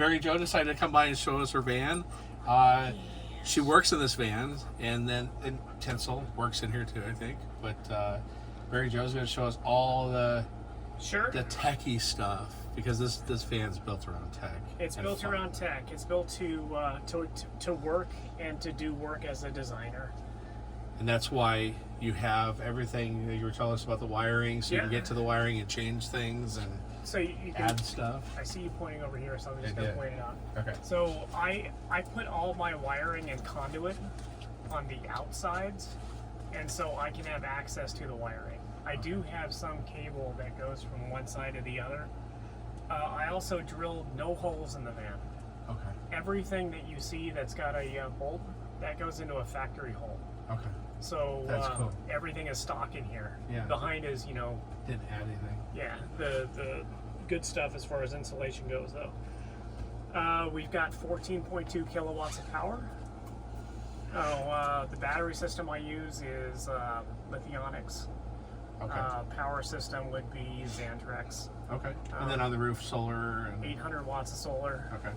Mary Jo decided to come by and show us her van. She works in this van, and Tinsel works in here too, I think. But Mary Jo's going to show us all the techie stuff, because this van's built around tech. It's built around tech. It's built to work and to do work as a designer. And that's why you have everything that you were telling us about the wiring, so you can get to the wiring and change things and so you can add stuff. I see you pointing over here, so I'm just going to point it out. Okay. So I put all my wiring and conduit on the outsides, and so I can have access to the wiring. I do have some cable that goes from one side to the other. I also drilled no holes in the van. Okay. Everything that you see that's got a bolt, that goes into a factory hole. Okay. So that's cool. Everything is stock in here. Yeah. Behind is, didn't add anything. Yeah, the good stuff as far as insulation goes, though. We've got 14.2 kilowatts of power. The battery system I use is Lithionics. Okay. Power system would be Xantrex. Okay. And then on the roof, solar. And 800 watts of solar. Okay.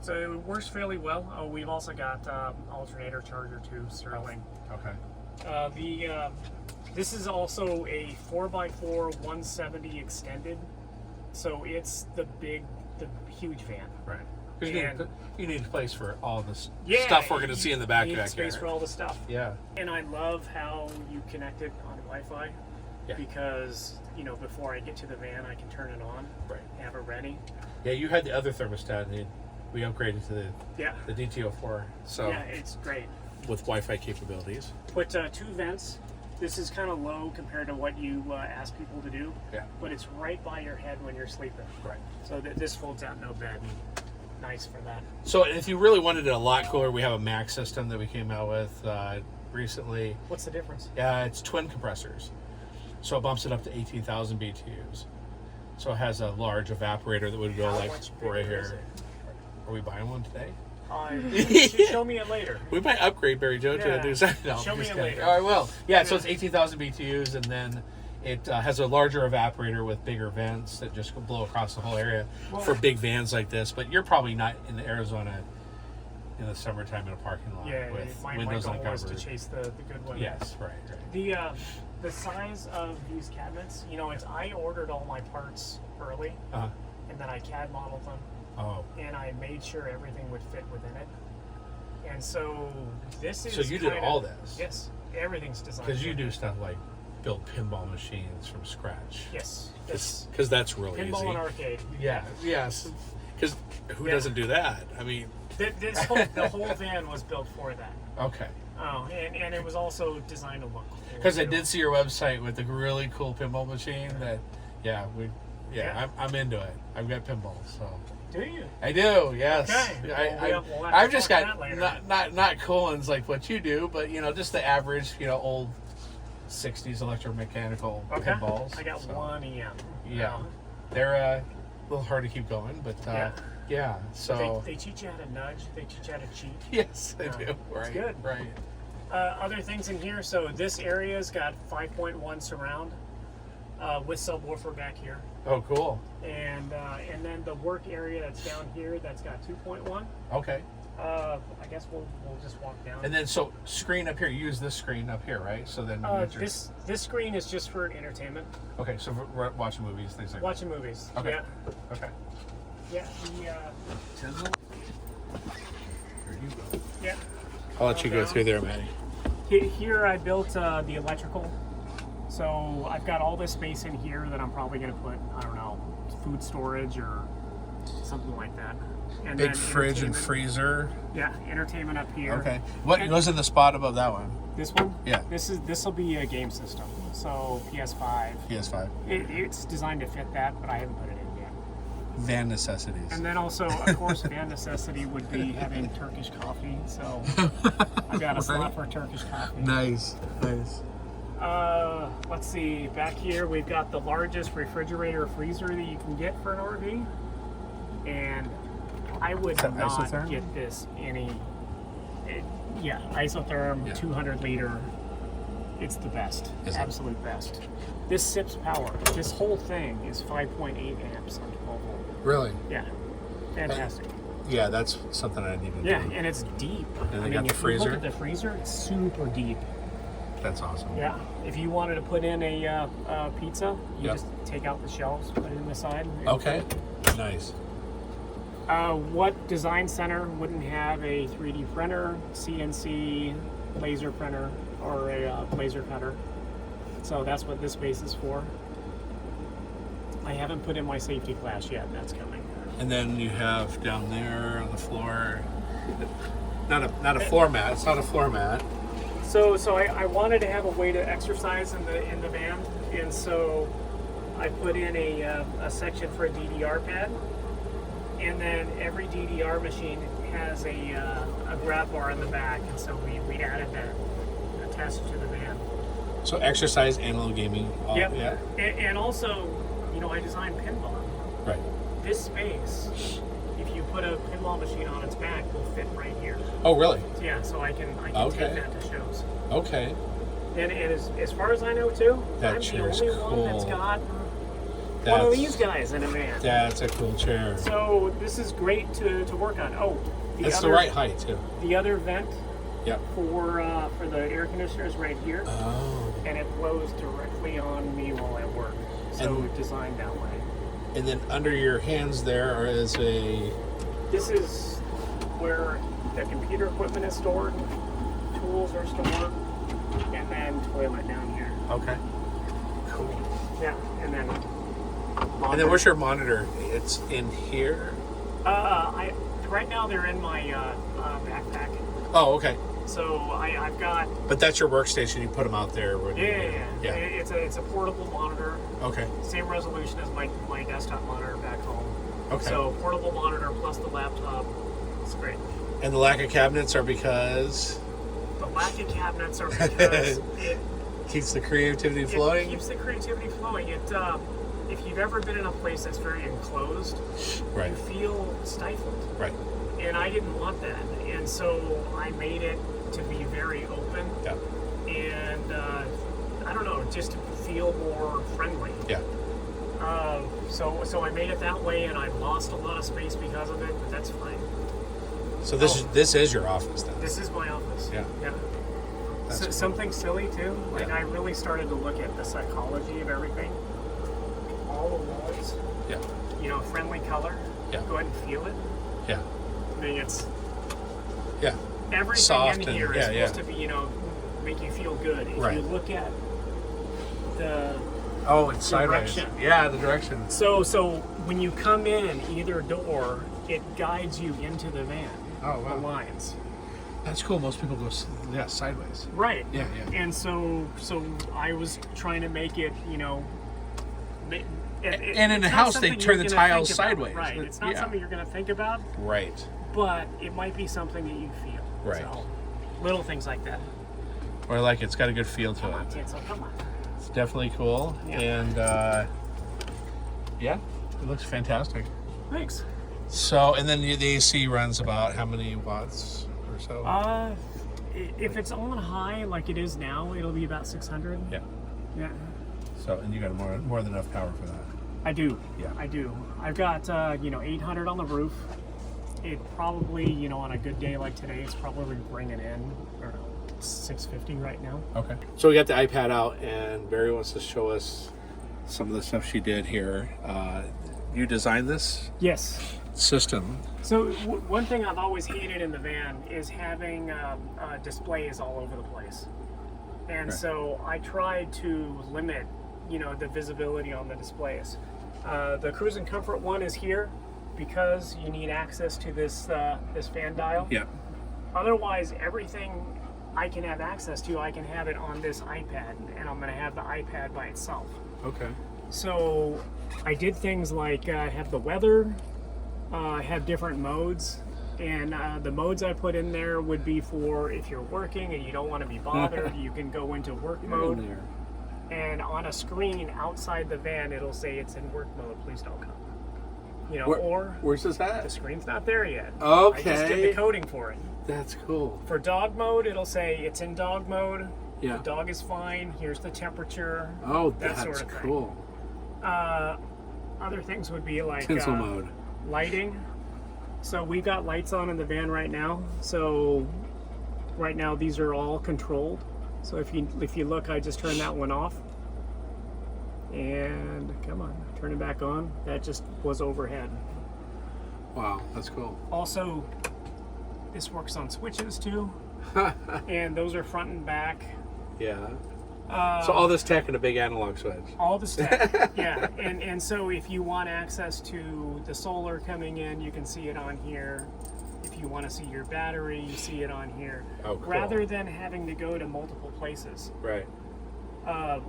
So it works fairly well. We've also got alternator charger too, Sterling. Okay. This is also a 4x4 170 extended, so it's the huge van. Right. You need a place for all this stuff we're going to see in the back. You need space for all the stuff. Yeah. And I love how you connect it on Wi-Fi, because before I get to the van, I can turn it on. Right. Have it ready. Yeah, you had the other thermostat, and we upgraded to the DTO4. So yeah, it's great with Wi-Fi capabilities. Put 2 vents. This is kind of low compared to what you ask people to do. Yeah. But it's right by your head when you're sleeping. Right. So this folds out no bed. Nice for that. So if you really wanted it a lot cooler, we have a Max system that we came out with recently. What's the difference? Yeah, it's twin compressors. So it bumps it up to 18,000 BTUs. So it has a large evaporator that would go right here. Are we buying one today? Show me it later. We might upgrade Mary Jo to a new set. No, show me it later. Oh, I will. Yeah, so it's 18,000 BTUs, and then it has a larger evaporator with bigger vents that just blow across the whole area for big vans like this. But you're probably not in Arizona in the summertime in a parking lot with windows uncovered. My goal was to chase the good one. Yes, right. The size of these cabinets, I ordered all my parts early, and then I CAD modeled them. Oh. And I made sure everything would fit within it. And so this is. So you did all this? Yes, everything's designed. Because you do stuff like build pinball machines from scratch. Yes. Because that's really pinball easy. and arcade. Yeah. Yes. Because who doesn't do that? I mean. The whole van was built for that. Okay. Oh, and it was also designed to look cool. Because I did see your website with the really cool pinball machine that, I'm into it. I've got pinball, so. Do you? I do, yes. Okay. I've just got not cool ones like what you do, but just the average, old 60s electromechanical pinballs. I got one EM. Yeah. They're a little hard to keep going, but yeah. So they teach you how to nudge. They teach you how to cheat. Yes, they do. Right. It's good. Right. Other things in here. So this area's got 5.1 surround with subwoofer back here. Oh, cool. And then the work area that's down here, that's got 2.1. Okay. I guess we'll just walk down. And then so screen up here. Use this screen up here, right? So then this screen is just for entertainment. Okay, so for watching movies, things like watching movies. Okay. Yeah. Okay. Yeah. Tinsel? There you go. Yeah. I'll let you go through there, Maddie. Here I built the electrical. So I've got all this space in here that I'm probably going to put, I don't know, food storage or something like that. And big fridge and freezer. Yeah, entertainment up here. Okay. What goes in the spot above that one? This one? Yeah. This will be a game system. So PS5. PS5. It's designed to fit that, but I haven't put it in yet. Van necessities. And then also, of course, van necessity would be having Turkish coffee. So I've got a slot for Turkish coffee. Nice. Let's see. Back here, we've got the largest refrigerator freezer that you can get for an RV. And I would not isotherm? Get this isotherm, 200 liter. It's the best. Absolute best. This sips power. This whole thing is 5.8 amps on 12 volt. Really? Yeah. fantastic. Yeah, that's something I need to do. Yeah, and it's deep. And they I got mean, the if you look freezer? at the freezer, it's super deep. That's awesome. Yeah, if you wanted to put in a pizza, you Yep. just take out the shelves, put it in the side. Okay, nice. What design center wouldn't have a 3D printer, CNC, laser printer, or a laser cutter? So that's what this space is for. I haven't put in my safety class yet. That's coming. And then you have down there on the floor, not a floor mat. It's not a floor mat. So I wanted to have a way to exercise in the van, and so I put in a section for a DDR pad, and then every DDR machine has a grab bar in the back, and so we added that attached to the van. So exercise and a little gaming. Yep. Yeah. And also, I designed pinball. Right. This space, if you put a pinball machine on its back, will fit right here. Oh, really? Yeah, so I can Okay. take that to shows. Okay. And as far as I know too, That I'm the chair's only one that's cool. got one of That's- these guys in a van. That's a cool chair. So this is great to work on. Oh, It's the right height too. The other vent Yep. for the air conditioner is right here, Oh. and it blows directly on me while I work. So And- designed that way. And then under your hands there is a. This is where the computer equipment is stored, tools are stored, and then toilet down here. Okay. Cool. Yeah, and then. And then where's your monitor? It's in here. Right now they're in my backpack. Oh, okay. So I've got. But that's your workstation. You put them out there. Where Yeah. It's a portable monitor. Okay. Same resolution as my desktop monitor back home. Okay. So portable monitor plus the laptop. It's great. And the lack of cabinets are because The lack of cabinets are because keeps the creativity flowing. It keeps the creativity flowing. If you've ever been in a place that's very enclosed, Right. you feel stifled. Right. And I didn't want that. And so I made it to be very open. Yeah. And I don't know, just to feel more friendly. Yeah. So I made it that way, and I lost a lot of space because of it, but that's fine. So this is your office then. This is my office. Yeah. Yeah. That's cool. Something silly too. Like Yeah. I really started to look at the psychology of everything. All the walls, Yeah. friendly color. Yeah. Go ahead and feel it. Yeah. I mean, it's Yeah. everything Soft in and- here is yeah, supposed to be, make you feel good. If Right. you look at the Oh, it's sideways. Direction. Yeah, the direction. so when you come in either door, it guides you into the van. Oh, wow. The lines. That's cool. Most people go sideways. Right. Yeah, yeah. And so I was trying to make it, And in a house, they turn the tiles sideways. Right. It's not Yeah. something you're going to think about, Right. but it might be something that you feel. Right. So, little things like that. Or like it's got a good feel to Come on, it. Tinsel, come on. It's definitely cool. Yeah. And yeah, it looks fantastic. Thanks. So, and then the AC runs about how many watts or so? If it's on high like it is now, it'll be about 600. Yeah. Yeah. So, and you got more than enough power for that. I do. Yeah. I do. I've got 800 on the roof. It probably, on a good day like today, it's probably bringing in, I don't know, 650 right now. Okay. So we got the iPad out, and Barry wants to show us some of the stuff she did here. You designed this Yes. system. So one thing I've always hated in the van is having displays all over the place. And Right. so I tried to limit, the visibility on the displays. The Cruise and Comfort one is here because you need access to this fan dial. Yeah. Otherwise, everything I can have access to, I can have it on this iPad, and I'm going to have the iPad by itself. Okay. So I did things like have the weather, have different modes, and the modes I put in there would be for if you're working and you don't want to be bothered, you can go into work mode, and on a screen outside the van it'll say it's in work mode, please don't come. Or Where's this the at? screen's not there yet. Okay. I just did the coding for it. That's cool. For dog mode, it'll say it's in dog mode. Yeah. The dog is fine. Here's the temperature. Oh, that that's sort of thing. cool. Other things would be like Tinsel mode. lighting. So we've got lights on in the van right now. So right now these are all controlled. So if you look, I just turned that one off. And come on, turn it back on. That just was overhead. Wow, that's cool. Also, this works on switches too. And those are front and back. Yeah. So all this tech and a big analog switch. All the stuff, yeah. And so if you want access to the solar coming in, you can see it on here. If you want to see your battery, you see it on here. Oh, cool. Rather than having to go to multiple places. Right.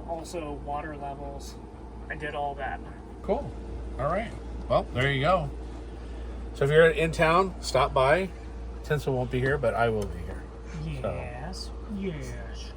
Also, water levels. I did all that. Cool. All right. Well, there you go. So if you're in town, stop by. Tinsel won't be here, but I will be here. Yes. Yes.